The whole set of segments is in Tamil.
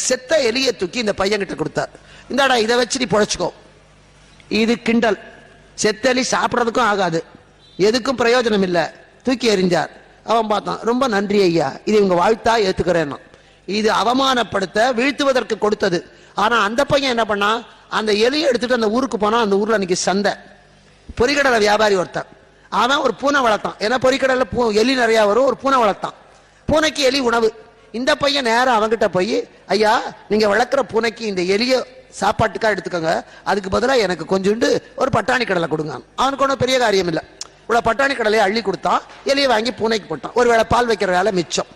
செத்த எலியை தூக்கி இந்த பையன்கிட்ட கொடுத்தார். இந்தாடா இதை வச்சு நீ பொழைச்சுக்கோ. இது கிண்டல். செத்த எலி சாப்பிட்றதுக்கும் ஆகாது, எதுக்கும் பிரயோஜனம் இல்லை, தூக்கி எறிஞ்சார். அவன் பார்த்தான், ரொம்ப நன்றி ஐயா, இது இவங்க வாழ்த்தா ஏத்துக்கிறேன்னா. இது அவமானப்படுத்த வீழ்த்துவதற்கு கொடுத்தது. ஆனா அந்த பையன் என்ன பண்ணா, அந்த எலியை எடுத்துட்டு அந்த ஊருக்கு போனா. அந்த ஊர்ல அன்னைக்கு சந்தை. பொறிக்கடலை வியாபாரி ஒருத்தன், அவன் ஒரு பூனை வளர்த்தான். ஏன்னா பொறிக்கடலை எலி நிறைய வரும். ஒரு பூனை வளர்த்தான். பூனைக்கு எலி உணவு. இந்த பையன் நேரம் அவங்கிட்ட போய், ஐயா நீங்க வளர்க்குற பூனைக்கு இந்த எலிய சாப்பாட்டுக்கா எடுத்துக்கோங்க, அதுக்கு பதிலாக எனக்கு கொஞ்சோண்டு ஒரு பட்டாணி கடலை கொடுங்க. அவனுக்கு ஒன்றும் பெரிய காரியம் இல்லை. இவ்வளோ பட்டாணி கடலையை அள்ளி கொடுத்தான். எலியை வாங்கி பூனைக்கு போட்டான். ஒரு வேளை பால் வைக்கிற வேலை மிச்சம்.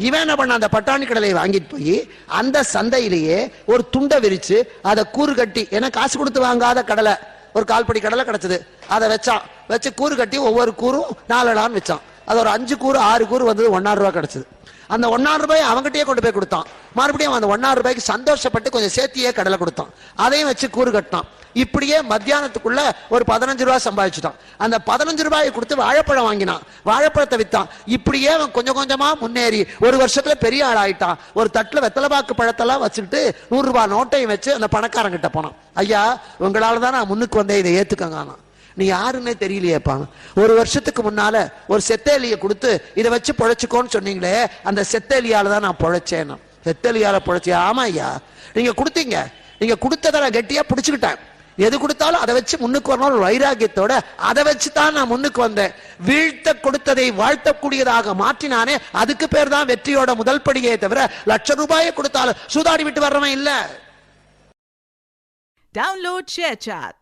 இவன் என்ன பண்ண, அந்த பட்டாணி கடலையை வாங்கிட்டு போய் அந்த சந்தையிலேயே ஒரு துண்டை விரிச்சு அதை கூறு கட்டி, ஏன்னா காசு கொடுத்து வாங்காத கடலை, ஒரு கால்படி கடலை கிடைச்சது, அதை வச்சான். வச்சு கூறு கட்டி ஒவ்வொரு கூறும் 4 அணான்னு வச்சான். அது ஒரு 5 கூறு 6 கூறு வந்தது 1,000 ரூபாய் கிடைச்சது. அந்த 1,000 ரூபாய் அவங்ககிட்டயே கொண்டு போய் கொடுத்தான். மறுபடியும் அந்த 1,000 ரூபாய்க்கு சந்தோஷப்பட்டு கொஞ்சம் சேர்த்தியே கடலை கொடுத்தான். அதையும் வச்சு கூறு கட்டினான். இப்படியே மத்தியானத்துக்குள்ள ஒரு 15 ரூபாய் சம்பாதிச்சுட்டான். அந்த 15 ரூபாயை கொடுத்து வாழைப்பழம் வாங்கினான். வாழைப்பழத்தை வித்தான். இப்படியே அவன் கொஞ்சம் கொஞ்சமா முன்னேறி ஒரு வருஷத்துல பெரிய ஆள் ஆயிட்டான். ஒரு தட்டுல வெத்தலைபாக்கு பழத்தெல்லாம் வச்சுக்கிட்டு 100 ரூபாய் நோட்டையும் வச்சு அந்த பணக்காரங்கிட்ட போனான். ஐயா உங்களால தான் நான் முன்னுக்கு வந்தேன், இதை ஏத்துக்கங்க. நீ யாருன்னே தெரியலையேப்பா. ஒரு வருஷத்துக்கு முன்னால ஒரு செத்தேலியை கொடுத்து இதை வச்சு பொழைச்சுக்கோன்னு சொன்னீங்களே, அந்த செத்தேலியால தான் நான் பொழைச்சேன். செத்தேலியால பொழைச்சேன். ஆமா ஐயா, நீங்க கொடுத்தீங்க, நீங்க கொடுத்ததை நான் கெட்டியா பிடிச்சுக்கிட்டேன். எது கொடுத்தாலும் அதை வச்சு முன்னுக்கு வரணும் ஒரு வைராகியத்தோட அதை வச்சு தான் நான் முன்னுக்கு வந்தேன். வீழ்த்த கொடுத்ததை வாழ்த்தக்கூடியதாக மாற்றினானே, அதுக்கு பேர் தான் வெற்றியோட முதல் படியே தவிர லட்சம் ரூபாயை கொடுத்தாலும் சூதாடி விட்டு வர்றவன் இல்ல. Download ShareChat.